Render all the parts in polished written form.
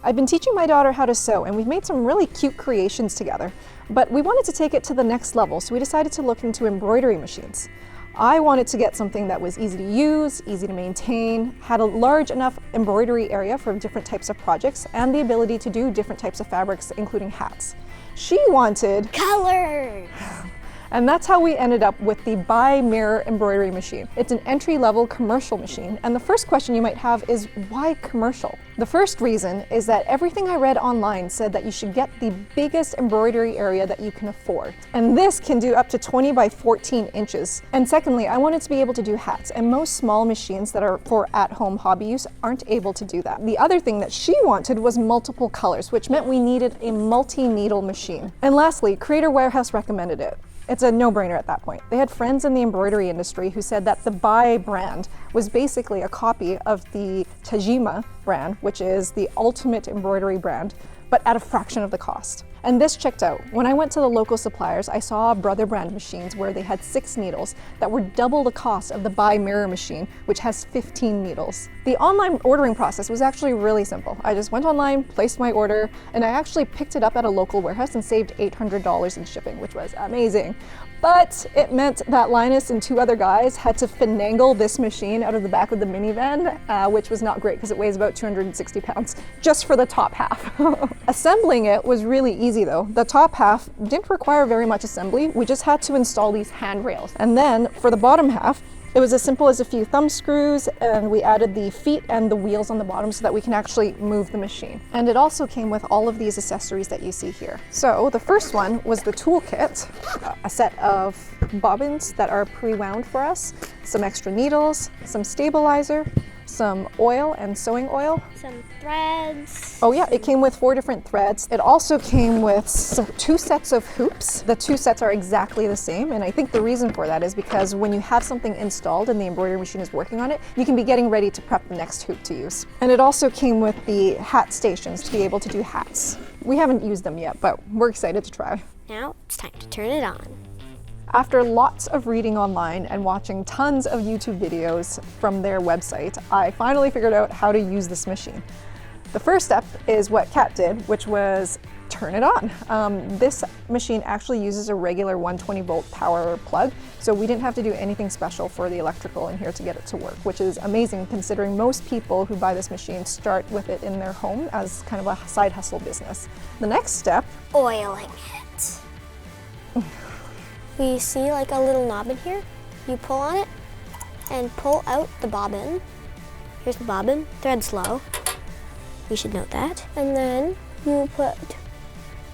I've been teaching my daughter how to sew, and we've made some really cute creations together, but we wanted to take it to the next level, so we decided to look into embroidery machines. I wanted to get something that was easy to use, easy to maintain, had a large enough embroidery area for different types of projects, and the ability to do different types of fabrics, including hats. She wanted colors! And that's how we ended up with the BAi Mirror embroidery machine. It's an entry-level commercial machine, and the first question you might have is, why commercial? The first reason is that everything I read online said that you should get the biggest embroidery area that you can afford. And this can do up to 20 by 14 inches. And secondly, I wanted to be able to do hats, and most small machines that are for at-home hobby use aren't able to do that. The other thing that she wanted was multiple colors, which meant we needed a multi-needle machine. And lastly, Creator Warehouse recommended it. It's a no-brainer at that point. They had friends in the embroidery industry who said that the BAi brand was basically a copy of the Tajima brand, which is the ultimate embroidery brand, but at a fraction of the cost. And this checked out. When I went to the local suppliers, I saw Brother brand machines where they had 6 needles that were double the cost of the BAi Mirror machine, which has 15 needles. The online ordering process was actually really simple. I just went online, placed my order, and I actually picked it up at a local warehouse and saved $800 in shipping, which was amazing. But it meant that Linus and 2 other guys had to finagle this machine out of the back of the minivan, which was not great because it weighs about 260 pounds, just for the top half. Assembling it was really easy though. The top half didn't require very much assembly. We just had to install these handrails. And then for the bottom half, it was as simple as a few thumb screws, and we added the feet and the wheels on the bottom so that we can actually move the machine. And it also came with all of these accessories that you see here. So the first one was the toolkit, a set of bobbins that are pre-wound for us, some extra needles, some stabilizer, some oil and sewing oil. Some threads. Oh yeah, it came with 4 different threads. It also came with 2 sets of hoops. The 2 sets are exactly the same, and I think the reason for that is because when you have something installed and the embroidery machine is working on it, you can be getting ready to prep the next hoop to use. And it also came with the hat stations to be able to do hats. We haven't used them yet, but we're excited to try. Now it's time to turn it on. After lots of reading online and watching tons of YouTube videos from their website, I finally figured out how to use this machine. The first step is what Kat did, which was turn it on. This machine actually uses a regular 120 volt power plug, so we didn't have to do anything special for the electrical in here to get it to work, which is amazing considering most people who buy this machine start with it in their home as kind of a side hustle business. The next step, oiling it. We see like a little knob in here. You pull on it and pull out the bobbin. Here's the bobbin, thread's low. You should note that. And then you put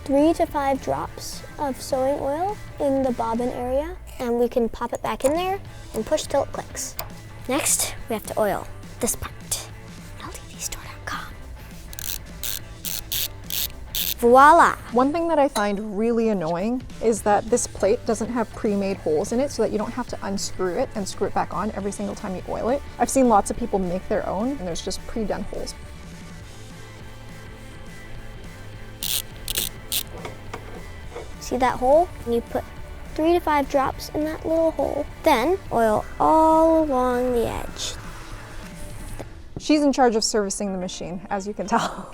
3 to 5 drops of sewing oil in the bobbin area, and we can pop it back in there and push till it clicks. Next, we have to oil this part. Voila! One thing that I find really annoying is that this plate doesn't have pre-made holes in it so that you don't have to unscrew it and screw it back on every single time you oil it. I've seen lots of people make their own and there's just pre-done holes. See that hole? And you put 3 to 5 drops in that little hole. Then oil all along the edge. She's in charge of servicing the machine, as you can tell.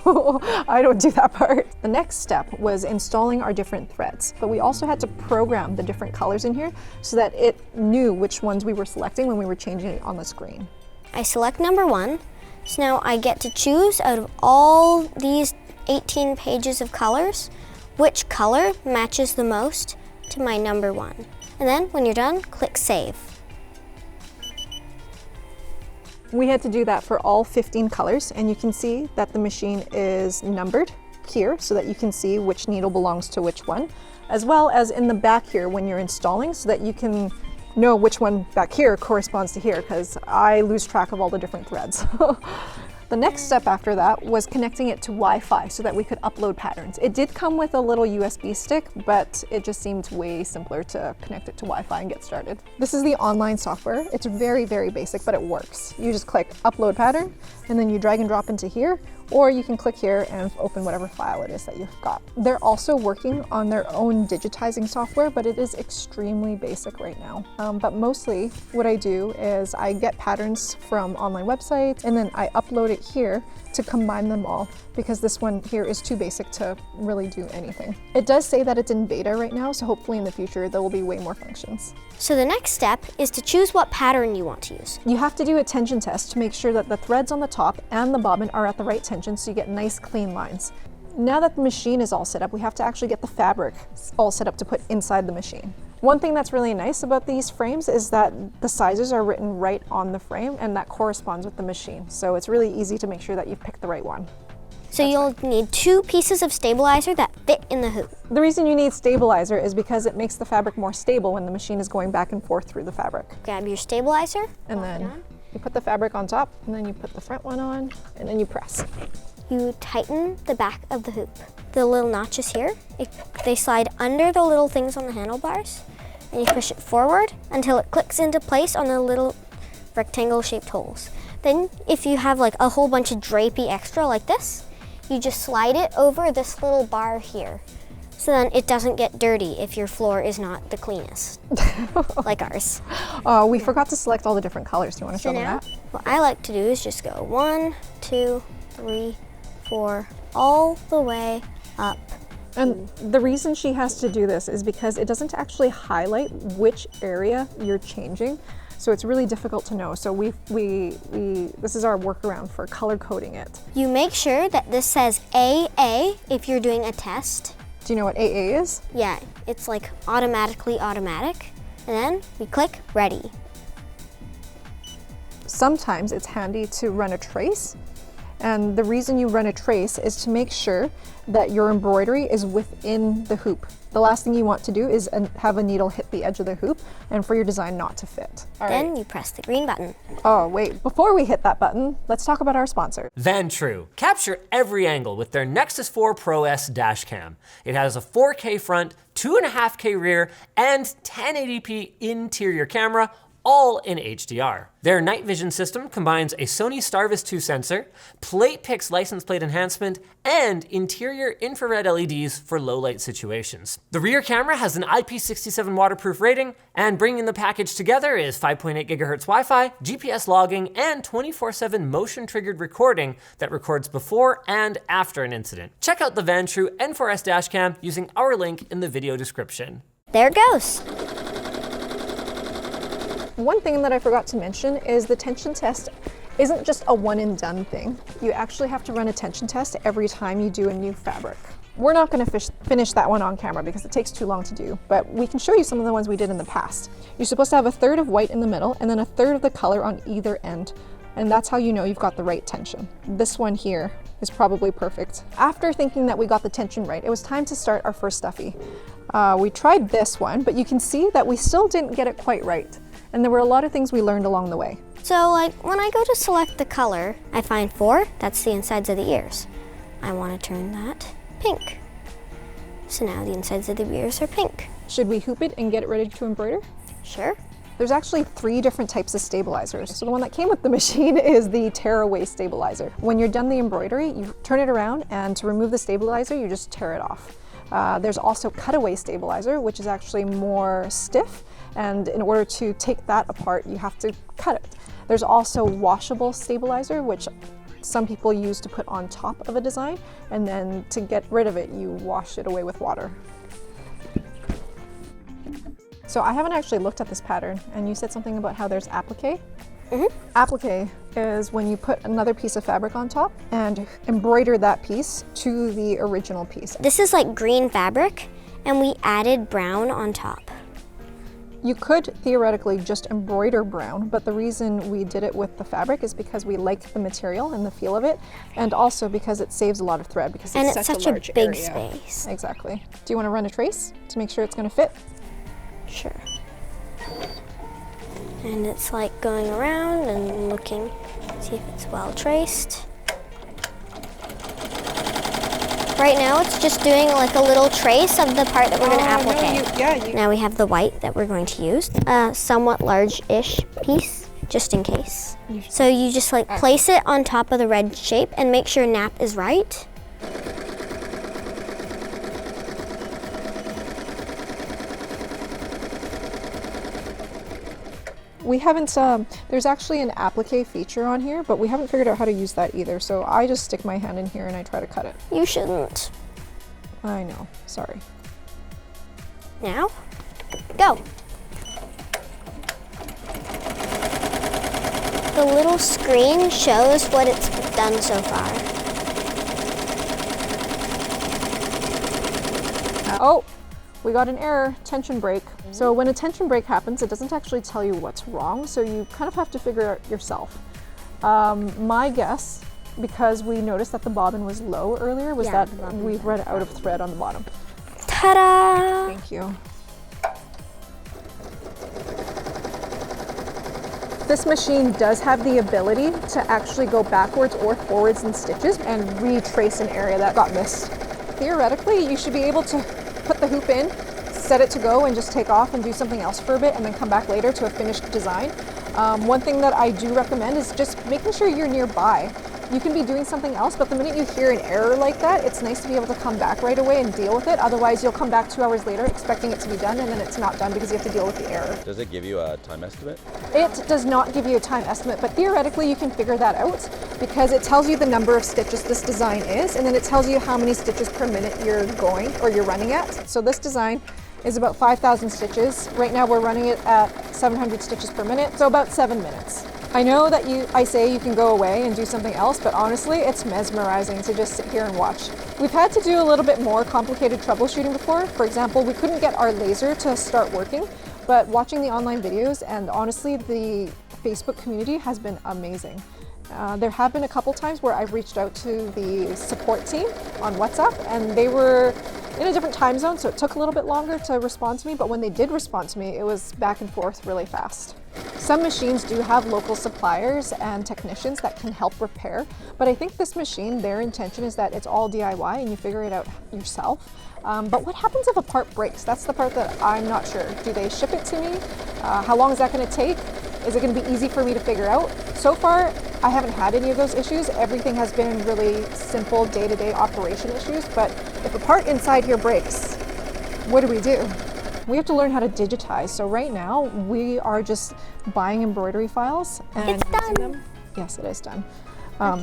I don't do that part. The next step was installing our different threads, but we also had to program the different colors in here so that it knew which ones we were selecting when we were changing it on the screen. I select number 1, so now I get to choose out of all these 18 pages of colors, which color matches the most to my number 1. And then when you're done, click Save. We had to do that for all 15 colors, and you can see that the machine is numbered here so that you can see which needle belongs to which one, as well as in the back here when you're installing so that you can know which one back here corresponds to here, because I lose track of all the different threads. The next step after that was connecting it to Wi-Fi so that we could upload patterns. It did come with a little USB stick, but it just seemed way simpler to connect it to Wi-Fi and get started. This is the online software. It's very, very basic, but it works. You just click upload pattern, and then you drag and drop into here, or you can click here and open whatever file it is that you've got. They're also working on their own digitizing software, but it is extremely basic right now. But mostly what I do is I get patterns from online websites and then I upload it here to combine them all, because this one here is too basic to really do anything. It does say that it's in beta right now, so hopefully in the future there will be way more functions. So the next step is to choose what pattern you want to use. You have to do a tension test to make sure that the threads on the top and the bobbin are at the right tension so you get nice clean lines. Now that the machine is all set up, we have to actually get the fabric all set up to put inside the machine. One thing that's really nice about these frames is that the sizes are written right on the frame and that corresponds with the machine. So it's really easy to make sure that you've picked the right one. So you'll need 2 pieces of stabilizer that fit in the hoop. The reason you need stabilizer is because it makes the fabric more stable when the machine is going back and forth through the fabric. Grab your stabilizer. And then you put the fabric on top, and then you put the front one on, and then you press. You tighten the back of the hoop. The little notches here, they slide under the little things on the handlebars, and you push it forward until it clicks into place on the little rectangle-shaped holes. Then if you have like a whole bunch of drapey extra like this, you just slide it over this little bar here. So then it doesn't get dirty if your floor is not the cleanest, like ours. We forgot to select all the different colors. Do you want to show them that? What I like to do is just go 1, 2, 3, 4, all the way up. And the reason she has to do this is because it doesn't actually highlight which area you're changing. So it's really difficult to know. So this is our workaround for color coding it. You make sure that this says AA if you're doing a test. Do you know what AA is? Yeah, it's like automatically automatic. And then we click ready. Sometimes it's handy to run a trace. And the reason you run a trace is to make sure that your embroidery is within the hoop. The last thing you want to do is have a needle hit the edge of the hoop and for your design not to fit. Then you press the green button. Oh wait, before we hit that button, let's talk about our sponsor. Vantrue. Capture every angle with their Nexus 4 Pro S dash cam. It has a 4K front, 2.5K rear, and 1080p interior camera, all in HDR. Their night vision system combines a Sony Starvis 2 sensor, PlatePix license plate enhancement, and interior infrared LEDs for low light situations. The rear camera has an IP67 waterproof rating, and bringing the package together is 5.8 GHz Wi-Fi, GPS logging, and 24/7 motion triggered recording that records before and after an incident. Check out the Vantrue N4S dashcam using our link in the video description. There it goes. One thing that I forgot to mention is the tension test isn't just a one and done thing. You actually have to run a tension test every time you do a new fabric. We're not going to finish that one on camera because it takes too long to do, but we can show you some of the ones we did in the past. You're supposed to have a third of white in the middle and then a third of the color on either end. And that's how you know you've got the right tension. This one here is probably perfect. After thinking that we got the tension right, it was time to start our first stuffy. We tried this one, but you can see that we still didn't get it quite right. And there were a lot of things we learned along the way. So like when I go to select the color, I find 4, that's the insides of the ears. I want to turn that pink. So now the insides of the ears are pink. Should we hoop it and get it ready to embroider? Sure. There's actually 3 different types of stabilizers. So the one that came with the machine is the tearaway stabilizer. When you're done the embroidery, you turn it around, and to remove the stabilizer, you just tear it off. There's also cutaway stabilizer, which is actually more stiff, and in order to take that apart, you have to cut it. There's also washable stabilizer, which some people use to put on top of a design, and then to get rid of it, you wash it away with water. So I haven't actually looked at this pattern, and you said something about how there's applique. Applique is when you put another piece of fabric on top and embroider that piece to the original piece. This is like green fabric, and we added brown on top. You could theoretically just embroider brown, but the reason we did it with the fabric is because we like the material and the feel of it, and also because it saves a lot of thread because it's such a large big area. space. Exactly. Do you want to run a trace to make sure it's going to fit? Sure. And it's like going around and looking, see if it's well traced. Right now it's just doing like a little trace of the part that we're going to applique. Now we have the white that we're going to use, a somewhat large-ish piece, just in case. So you just like place it on top of the red shape and make sure nap is right. We haven't, there's actually an applique feature on here, but we haven't figured out how to use that either. So I just stick my hand in here and I try to cut it. You shouldn't. I know, sorry. Now, go. The little screen shows what it's done so far. Oh, we got an error, tension break. So when a tension break happens, it doesn't actually tell you what's wrong, so you kind of have to figure it out yourself. My guess, because we noticed that the bobbin was low earlier, was that we've run out of thread on the bottom. Ta-da! Thank you. This machine does have the ability to actually go backwards or forwards in stitches and retrace an area that got missed. Theoretically, you should be able to put the hoop in, set it to go, and just take off and do something else for a bit and then come back later to a finished design. One thing that I do recommend is just making sure you're nearby. You can be doing something else, but the minute you hear an error like that, it's nice to be able to come back right away and deal with it. Otherwise, you'll come back 2 hours later expecting it to be done, and then it's not done because you have to deal with the error. Does it give you a time estimate? It does not give you a time estimate, but theoretically you can figure that out because it tells you the number of stitches this design is, and then it tells you how many stitches per minute you're going or you're running at. So this design is about 5,000 stitches. Right now we're running it at 700 stitches per minute, so about 7 minutes. I know that I say you can go away and do something else, but honestly, it's mesmerizing to just sit here and watch. We've had to do a little bit more complicated troubleshooting before. For example, we couldn't get our laser to start working, but watching the online videos and honestly, the Facebook community has been amazing. There have been a couple times where I've reached out to the support team on WhatsApp and they were in a different time zone, so it took a little bit longer to respond to me, but when they did respond to me, it was back and forth really fast. Some machines do have local suppliers and technicians that can help repair, but I think this machine, their intention is that it's all DIY and you figure it out yourself. But what happens if a part breaks? That's the part that I'm not sure. Do they ship it to me? How long is that going to take? Is it going to be easy for me to figure out? So far, I haven't had any of those issues. Everything has been really simple day-to-day operation issues, but if a part inside here breaks, what do? We have to learn how to digitize. So right now, we are just buying embroidery files and It's done. using them. Yes, it is done.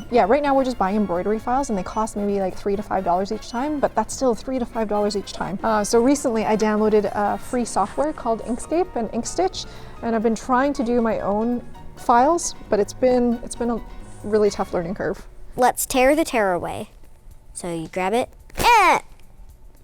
Yeah, right now we're just buying embroidery files and they cost maybe like $3 to $5 each time, but that's still $3 to $5 each time. So recently I downloaded a free software called Inkscape and Inkstitch, and I've been trying to do my own files, but it's been a really tough learning curve. Let's tear the tear away. So you grab it,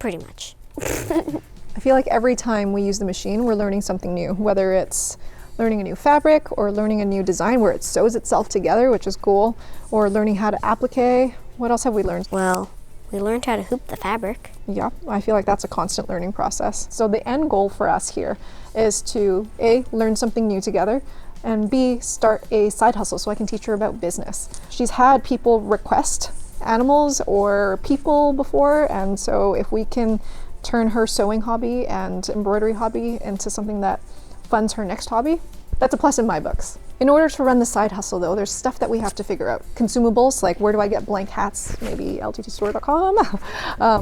pretty much. I feel like every time we use the machine, we're learning something new, whether it's learning a new fabric or learning a new design where it sews itself together, which is cool, or learning how to applique. What else have we learned? Well, we learned how to hoop the fabric. Yeah, I feel like that's a constant learning process. So the end goal for us here is to A, learn something new together, and B, start a side hustle so I can teach her about business. She's had people request animals or people before, and so if we can turn her sewing hobby and embroidery hobby into something that funds her next hobby, that's a plus in my books. In order to run the side hustle though, there's stuff that we have to figure out. Consumables, like where do I get blank hats, maybe lttstore.com,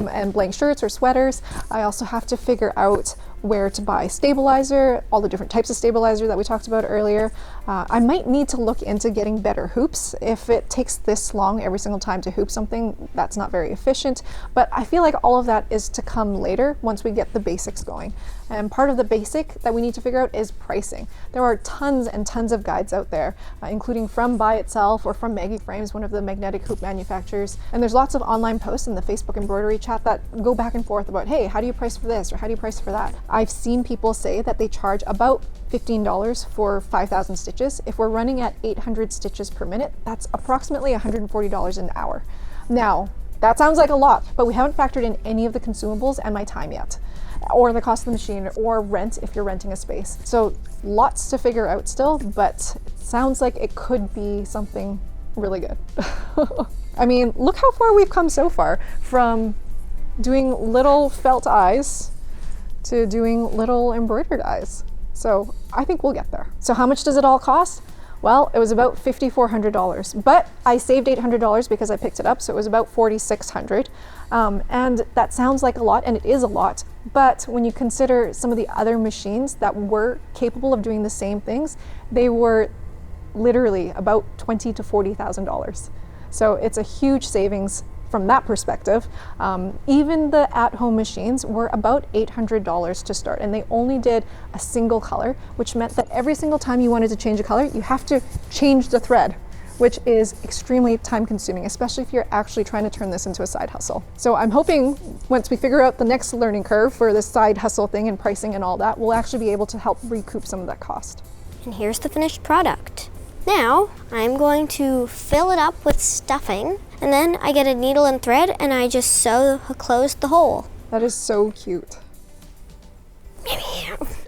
and blank shirts or sweaters. I also have to figure out where to buy stabilizer, all the different types of stabilizer that we talked about earlier. I might need to look into getting better hoops. If it takes this long every single time to hoop something, that's not very efficient. But I feel like all of that is to come later once we get the basics going. And part of the basic that we need to figure out is pricing. There are tons and tons of guides out there, including from BAi itself or from Maggie Frames, one of the magnetic hoop manufacturers. And there's lots of online posts in the Facebook embroidery chat that go back and forth about, hey, how do you price for this or how do you price for that? I've seen people say that they charge about $15 for 5,000 stitches. If we're running at 800 stitches per minute, that's approximately $140 an hour. Now, that sounds like a lot, but we haven't factored in any of the consumables and my time yet, or the cost of the machine, or rent if you're renting a space. So lots to figure out still, but it sounds like it could be something really good. I mean, look how far we've come so far, from doing little felt eyes to doing little embroidered eyes. So I think we'll get there. So how much does it all cost? Well, it was about $5,400, but I saved $800 because I picked it up, so it was about $4,600. And that sounds like a lot, and it is a lot, But when you consider some of the other machines that were capable of doing the same things, they were literally about $20,000 to $40,000. So it's a huge savings from that perspective. Even the at-home machines were about $800 to start, and they only did a single color, which meant that every single time you wanted to change a color, you have to change the thread, which is extremely time consuming, especially if you're actually trying to turn this into a side hustle. So I'm hoping once we figure out the next learning curve for this side hustle thing and pricing and all that, we'll actually be able to help recoup some of that cost. And here's the finished product. Now I'm going to fill it up with stuffing, and then I get a needle and thread and I just close the hole. That is so cute.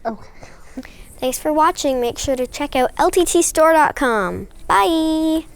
Okay. Thanks for watching. Make sure to check out lttstore.com. Bye!